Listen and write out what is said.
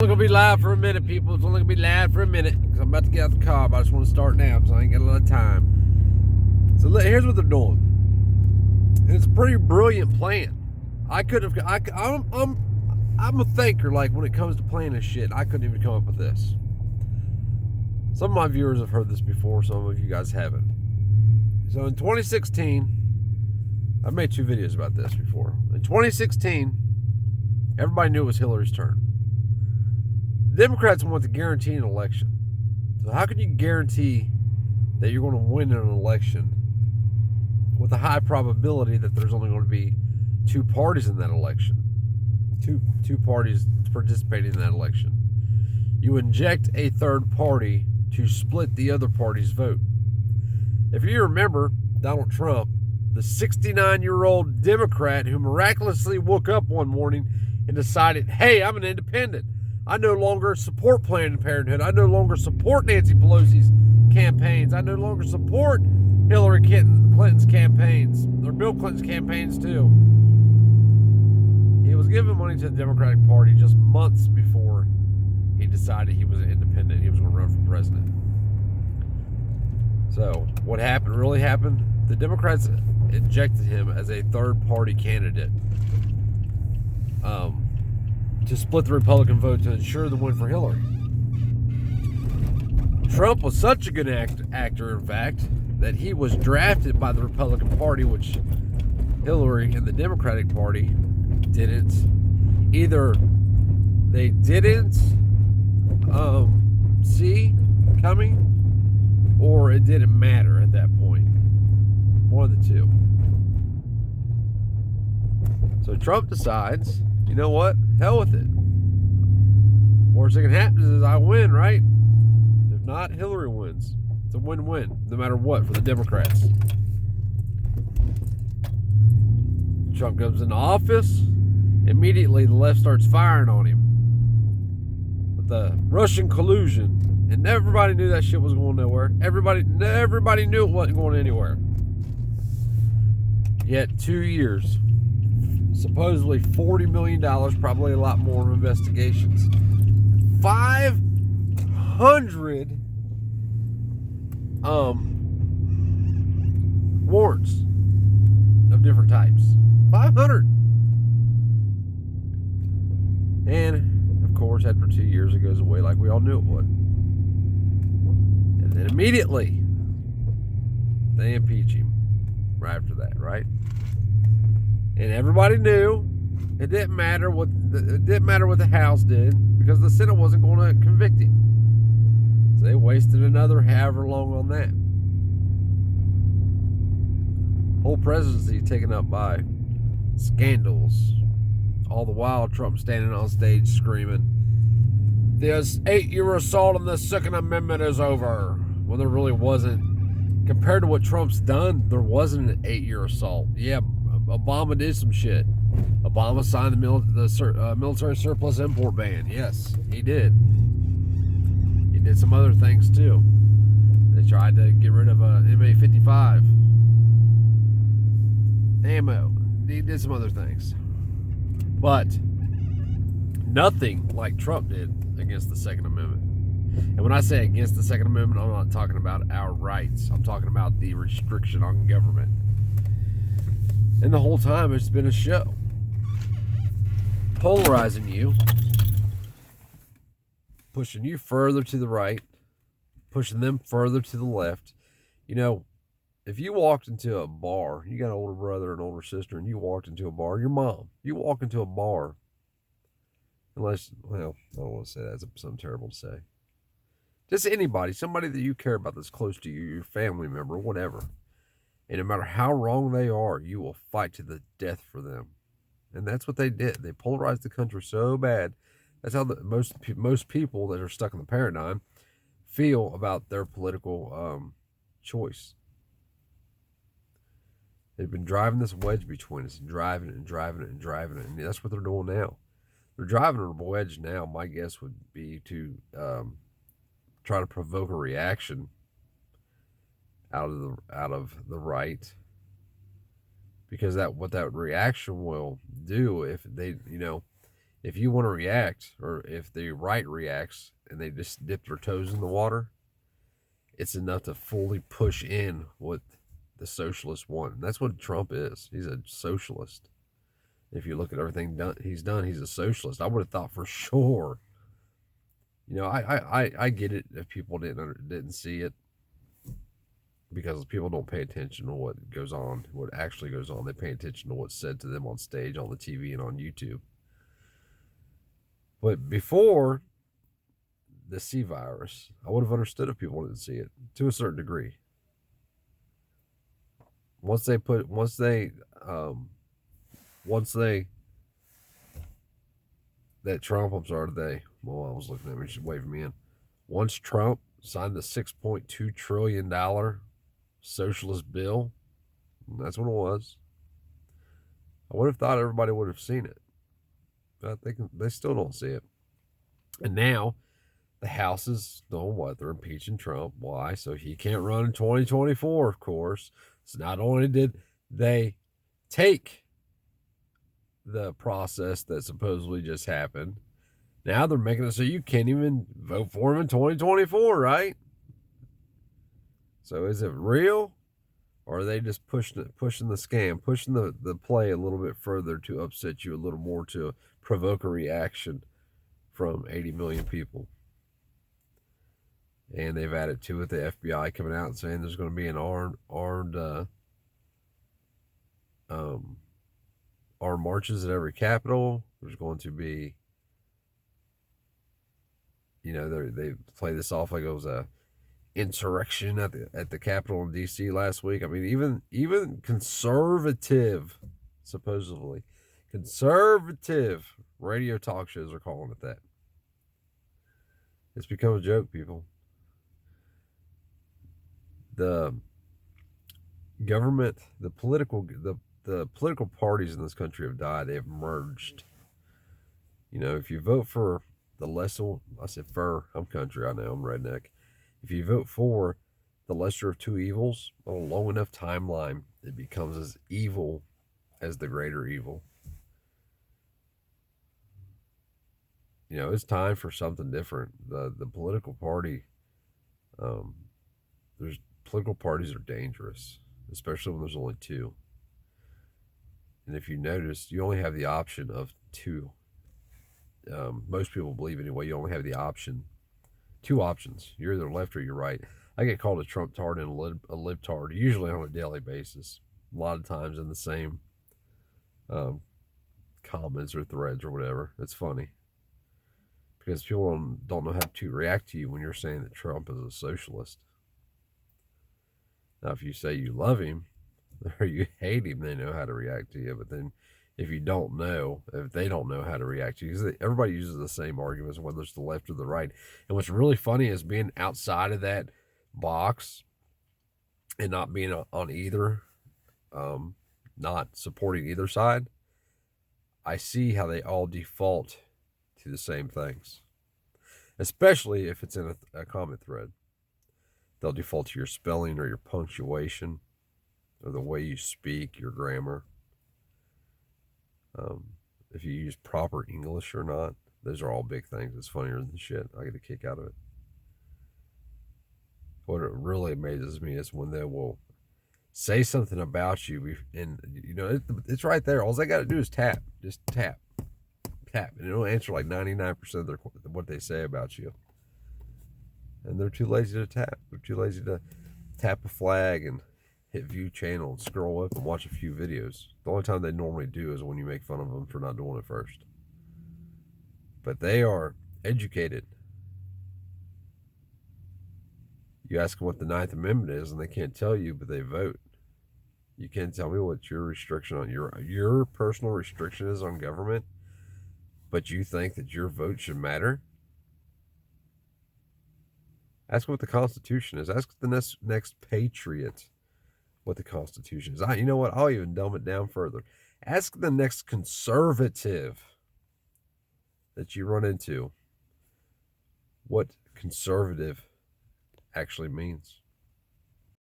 Only gonna be live for a minute, people. It's only gonna be live for a minute because I'm about to get out the car, but I just want to start now because I ain't got a lot of time. So here's what they're doing. And it's a pretty brilliant plan. I could have. I'm a thinker. Like when it comes to planning shit, I couldn't even come up with this. Some of my viewers have heard this before. Some of you guys haven't. So in 2016, I've made 2 videos about this before. In 2016, everybody knew it was Hillary's turn. Democrats want to guarantee an election. So how can you guarantee that you're going to win an election with a high probability that there's only going to be 2 parties in that election? Two parties participating in that election. You inject a third party to split the other party's vote. If you remember, Donald Trump, the 69-year-old Democrat who miraculously woke up one morning and decided, hey, I'm an independent. I no longer support Planned Parenthood. I no longer support Nancy Pelosi's campaigns. I no longer support Hillary Clinton's campaigns, or Bill Clinton's campaigns too. He was giving money to the Democratic Party just months before he decided he was an independent. He was going to run for president. So what really happened? The Democrats injected him as a third-party candidate to split the Republican vote to ensure the win for Hillary. Trump was such a good actor, in fact, that he was drafted by the Republican Party, which Hillary and the Democratic Party didn't. Either they didn't see coming, or it didn't matter at that point. One of the two. So Trump decides, you know what? Hell with it. Worst thing that happens is I win, right? If not, Hillary wins. It's a win-win, no matter what, for the Democrats. Trump comes into office. Immediately, the left starts firing on him with the Russian collusion, and everybody knew that shit was going nowhere. Everybody knew it wasn't going anywhere. Yet 2 years, supposedly $40 million, probably a lot more of investigations. 500 warrants of different types. 500. And of course, after 2 years, it goes away like we all knew it would. And then immediately, they impeach him right after that, right? And everybody knew it didn't matter what the House did, because the Senate wasn't going to convict him. So they wasted another however long on that. Whole presidency taken up by scandals. All the while, Trump standing on stage screaming, "This 8-year assault on the Second Amendment is over." Well, there really wasn't. Compared to what Trump's done, there wasn't an 8-year assault. Yeah, Obama did some shit. Obama signed the military surplus import ban. Yes, he did. He did some other things too. They tried to get rid of MA-55 ammo. He did some other things. But nothing like Trump did against the Second Amendment. And when I say against the Second Amendment, I'm not talking about our rights. I'm talking about the restriction on government. And the whole time, it's been a show. Polarizing you. Pushing you further to the right. Pushing them further to the left. You know, if you walked into a bar, you got an older brother and older sister, and you walked into a bar, your mom, you walk into a bar, unless, well, I don't want to say that, it's something terrible to say. Just anybody, somebody that you care about that's close to you, your family member, whatever. And no matter how wrong they are, you will fight to the death for them. And that's what they did. They polarized the country so bad. That's how most people that are stuck in the paradigm feel about their political choice. They've been driving this wedge between us, and driving it and driving it and driving it. And that's what they're doing now. They're driving a wedge now. My guess would be to try to provoke a reaction out of the right, because what that reaction will do, if they, If you want to react, or if the right reacts and they just dip their toes in the water, it's enough to fully push in what the socialists want. And that's what Trump is. He's a socialist. If you look at everything he's done, he's a socialist. I would have thought for sure. You know, I get it if people didn't see it, because people don't pay attention to what goes on, what actually goes on. They pay attention to what's said to them on stage, on the TV, and on YouTube. But before the C virus, I would have understood if people didn't see it to a certain degree. Once they that Trump, I'm sorry, well, I was looking at me, she's waving me in. Once Trump signed the $6.2 trillion socialist bill, that's what it was. I would have thought everybody would have seen it, but they still don't see it. And now the House is doing what? They're impeaching Trump. Why? So he can't run in 2024, of course. So not only did they take the process that supposedly just happened, now they're making it so you can't even vote for him in 2024, right? So is it real? Or are they just pushing the scam, pushing the play a little bit further to upset you a little more, to provoke a reaction from 80 million people? And they've added to it the FBI coming out and saying there's going to be an armed marches at every capital. There's going to be, you know, they play this off like it was a insurrection at the Capitol in D.C. last week. I mean, even conservative, supposedly conservative radio talk shows are calling it that. It's become a joke, people. The government, the political parties in this country have died. They have merged. You know, if you vote for the lesser, I said fur, I'm country, I know, I'm redneck. If you vote for the lesser of two evils on a long enough timeline, it becomes as evil as the greater evil. You know, it's time for something different. The political party, political parties are dangerous, especially when there's only two. And if you notice, you only have the option of two. Most people believe anyway, you only have two options. You're either left or you're right. I get called a Trump tard and a libtard, usually on a daily basis. A lot of times in the same comments or threads or whatever. It's funny, because people don't know how to react to you when you're saying that Trump is a socialist. Now, if you say you love him or you hate him, they know how to react to you. But then if they don't know how to react to you, because everybody uses the same arguments, whether it's the left or the right. And what's really funny is being outside of that box and not being on either, not supporting either side. I see how they all default to the same things, especially if it's in a comment thread. They'll default to your spelling or your punctuation or the way you speak, your grammar. If you use proper English or not. Those are all big things. It's funnier than shit. I get a kick out of it. What it really amazes me is when they will say something about you, and you know it's right there. All they got to do is tap, just tap, and it'll answer like 99% of what they say about you. And they're too lazy to tap. They're too lazy to tap a flag and hit view channel and scroll up and watch a few videos. The only time they normally do is when you make fun of them for not doing it first. But they are educated. You ask them what the Ninth Amendment is, and they can't tell you, but they vote. You can't tell me what your restriction on your personal restriction is on government, but you think that your vote should matter? Ask what the Constitution is. Ask the next patriot what the Constitution is. You know what? I'll even dumb it down further. Ask the next conservative that you run into what conservative actually means.